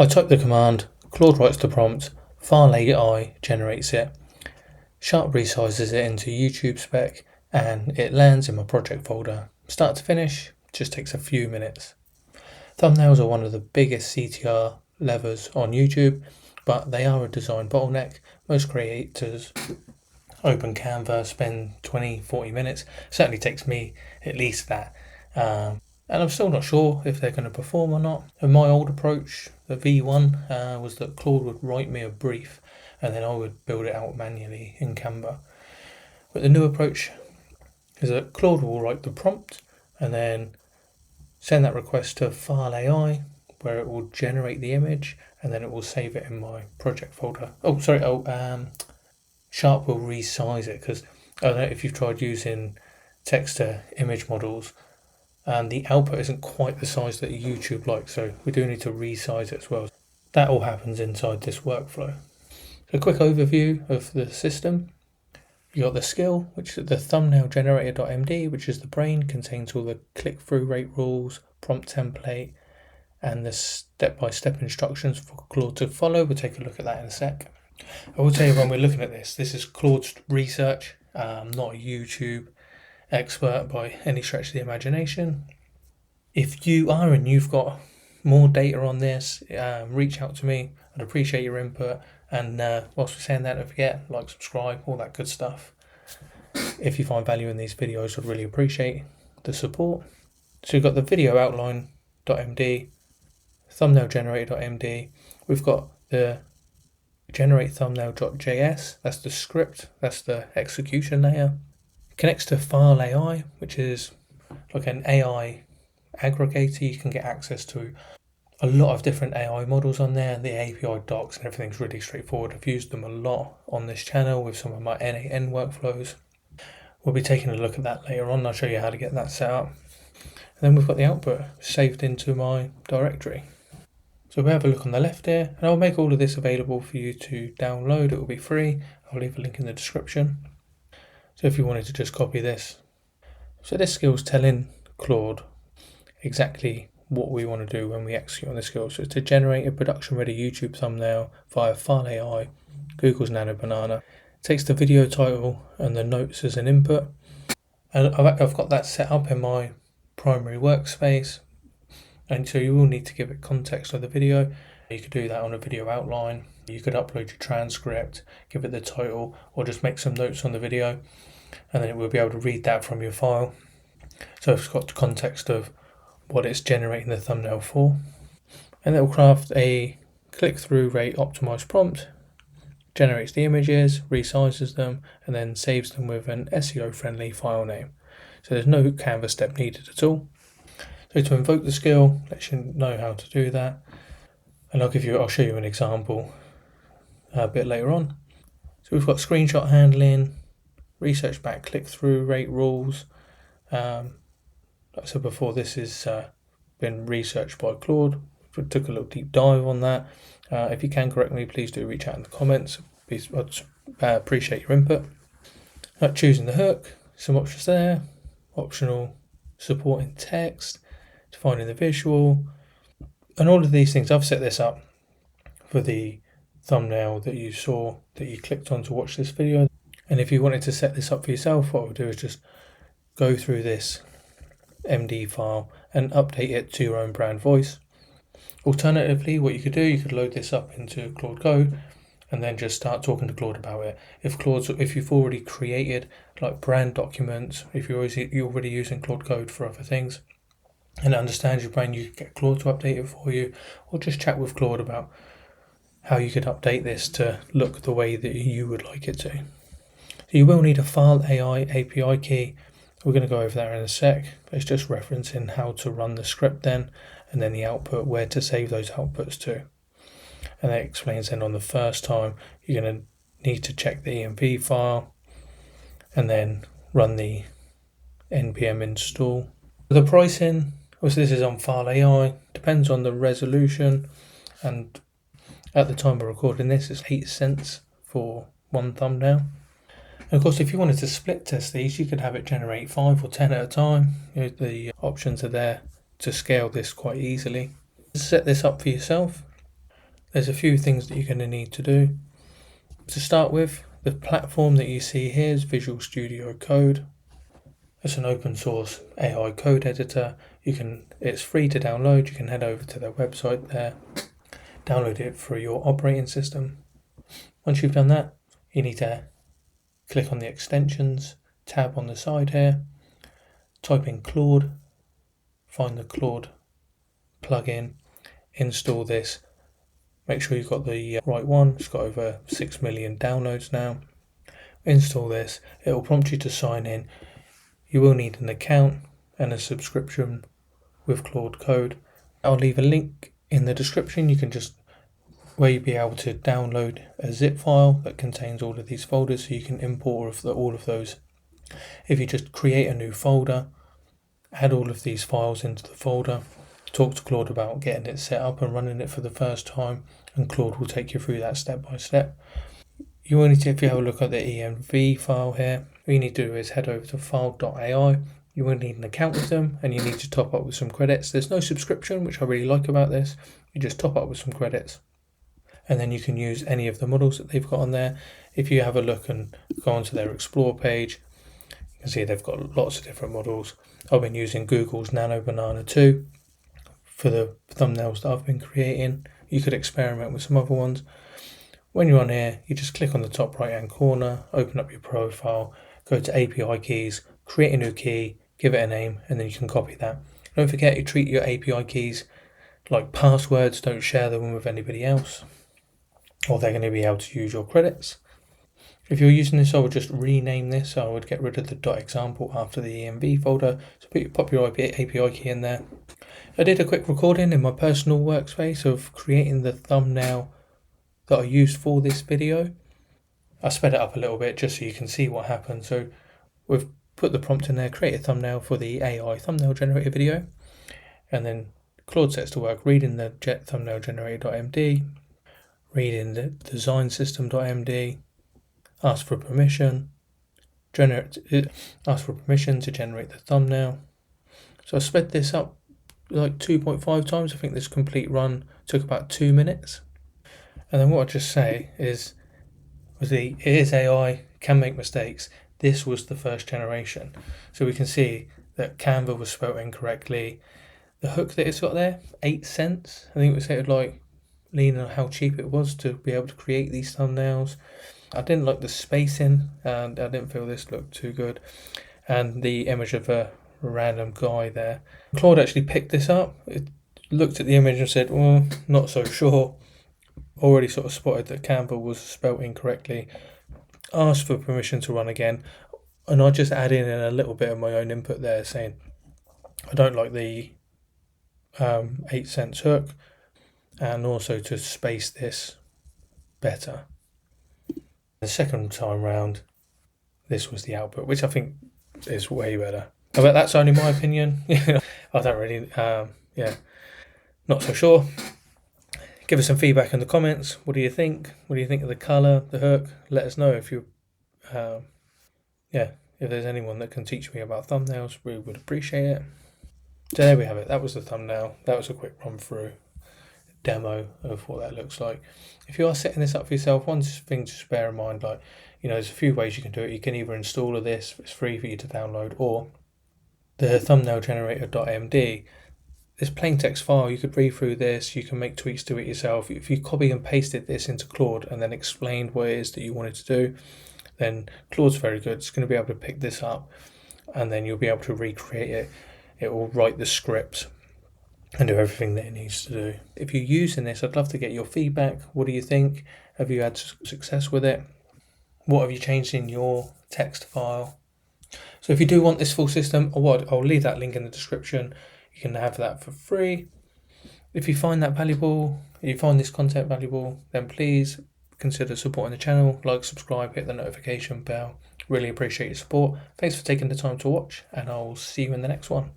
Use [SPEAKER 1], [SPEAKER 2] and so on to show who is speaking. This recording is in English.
[SPEAKER 1] I type the command, Claude writes the prompt, FAL AI generates it, Sharp resizes it into YouTube spec, and it lands in my project folder. Start to finish, just takes a few minutes. Thumbnails are one of the biggest CTR levers on YouTube, but they are a design bottleneck. Most creators open Canva, spend 20-40 minutes. Certainly takes me at least that. And I'm still not sure if they're going to perform or not. And my old approach, the V1, was that Claude would write me a brief and then I would build it out manually in Canva. But the new approach is that Claude will write the prompt and then send that request to FAL AI, where it will generate the image and then it will save it in my project folder. Sharp will resize it, because I don't know if you've tried using text to image models, and the output isn't quite the size that YouTube likes, so we do need to resize it as well. That all happens inside this workflow. So a quick overview of the system. You got the skill, which is the thumbnail generator.md, which is the brain, contains all the click-through rate rules, prompt template, and the step-by-step instructions for Claude to follow. We'll take a look at that in a sec. I will tell you, when we're looking at this is Claude's research, not a YouTube expert by any stretch of the imagination. If you are and you've got more data on this, reach out to me. I'd appreciate your input. And whilst we're saying that, don't forget, like, subscribe, all that good stuff. If you find value in these videos, I'd really appreciate the support. So we've got the video outline.md, thumbnail generator.md. We've got the generate thumbnail.js. That's the script. That's the execution layer. Connects to FAL AI, which is like an AI aggregator. You can get access to a lot of different AI models on there. The API docs and everything's really straightforward. I've used them a lot on this channel with some of my N8N workflows. We'll be taking a look at that later on. I'll show you how to get that set up. And then we've got the output saved into my directory. So we have a look on the left here, and I'll make all of this available for you to download. It will be free. I'll leave a link in the description. So if you wanted to just copy this. So this skill's telling Claude exactly what we want to do when we execute on this skill. So it's to generate a production-ready YouTube thumbnail via FAL AI, Google's Nano Banana. It takes the video title and the notes as an input. And I've got that set up in my primary workspace. And so you will need to give it context of the video. You could do that on a video outline. You could upload your transcript, give it the title, or just make some notes on the video. And then it will be able to read that from your file. So it's got the context of what it's generating the thumbnail for. And it will craft a click-through rate optimized prompt, generates the images, resizes them, and then saves them with an SEO-friendly file name. So there's no Canva step needed at all. So to invoke the skill, let you know how to do that. And I'll show you an example a bit later on. So we've got screenshot handling, research back click-through rate rules. Like I said before, this has been researched by Claude. We took a little deep dive on that. If you can correct me, please do reach out in the comments. I'd appreciate your input. Choosing the hook, some options there. Optional supporting text, defining the visual, and all of these things. I've set this up for the thumbnail that you saw, that you clicked on to watch this video. And if you wanted to set this up for yourself, what I would do is just go through this MD file and update it to your own brand voice. Alternatively, what you could do, you could load this up into Claude Code and then just start talking to Claude about it. If you've already created like brand documents, if you're already using Claude Code for other things and it understands your brand, you could get Claude to update it for you, or just chat with Claude about how you could update this to look the way that you would like it to. So you will need a FAL AI API key. We're going to go over that in a sec, but it's just referencing how to run the script then, and then the output, where to save those outputs to. And that explains then on the first time, you're going to need to check the EMP file and then run the npm install. The pricing, obviously this is on FAL AI, depends on the resolution, and at the time we're recording this, it's 8 cents for one thumbnail. And of course, if you wanted to split test these, you could have it generate 5 or 10 at a time. The options are there to scale this quite easily. Set this up for yourself. There's a few things that you're going to need to do. To start with, the platform that you see here is Visual Studio Code. It's an open source AI code editor. It's free to download. You can head over to their website there, download it for your operating system. Once you've done that, you need to click on the extensions tab on the side here, type in Claude, find the Claude plugin, install this. Make sure you've got the right one. It's got over 6 million downloads now. Install this. It will prompt you to sign in. You will need an account and a subscription with Claude Code. I'll leave a link in the description. Where you'll be able to download a zip file that contains all of these folders, so you can import all of those. If you just create a new folder, add all of these files into the folder, talk to Claude about getting it set up and running it for the first time, and Claude will take you through that step by step. You will need to, if you have a look at the env file here, all you need to do is head over to FAL AI. You will need an account with them, and you need to top up with some credits. There's no subscription, which I really like about this. You just top up with some credits, and then you can use any of the models that they've got on there. If you have a look and go onto their Explore page, you can see they've got lots of different models. I've been using Google's Nano Banana 2 for the thumbnails that I've been creating. You could experiment with some other ones. When you're on here, you just click on the top right hand corner, open up your profile, go to API keys, create a new key, give it a name, and then you can copy that. Don't forget, you treat your API keys like passwords. Don't share them with anybody else, or they're going to be able to use your credits. If you're using this, I would just rename this. I would get rid of the .example after the env folder. So pop your API key in there. I did a quick recording in my personal workspace of creating the thumbnail that I used for this video. I sped it up a little bit just so you can see what happened. So we've put the prompt in there, create a thumbnail for the AI thumbnail generator video, and then Claude sets to work reading the thumbnail generator.md, reading the design system.md, ask for permission to generate the thumbnail. So I sped this up like 2.5 times. I think this complete run took about 2 minutes. And then what I just say is, it is AI, can make mistakes. This was the first generation. So we can see that Canva was spelled incorrectly. The hook that it's got there, 8 cents. I think it was like leaning on how cheap it was to be able to create these thumbnails. I didn't like the spacing, and I didn't feel this looked too good. And the image of a random guy there. Claude actually picked this up. It looked at the image and said, well, not so sure. Already sort of spotted that Canva was spelt incorrectly. Asked for permission to run again. And I just added in a little bit of my own input there, saying I don't like the 8 cents hook, and also to space this better. The second time round, this was the output, which I think is way better. But that's only my opinion. I don't really, not so sure. Give us some feedback in the comments. What do you think? What do you think of the colour, the hook? Let us know if if there's anyone that can teach me about thumbnails. We would appreciate it. So there we have it. That was the thumbnail. That was a quick run through demo of what that looks like. If you are setting this up for yourself, one thing to bear in mind, there's a few ways you can do it. You can either install this, it's free for you to download, or the thumbnail generator.md. This plain text file, you could read through this, you can make tweaks to it yourself. If you copy and pasted this into Claude and then explained what it is that you wanted to do, then Claude's very good. It's going to be able to pick this up, and then you'll be able to recreate it. It will write the script and do everything that it needs to do. If you're using this, I'd love to get your feedback. What do you think? Have you had success with it? What have you changed in your text file? So if you do want this full system, I'll leave that link in the description. You can have that for free. If you find that valuable, if you find this content valuable, then please consider supporting the channel. Like, subscribe, hit the notification bell. Really appreciate your support. Thanks for taking the time to watch, and I'll see you in the next one.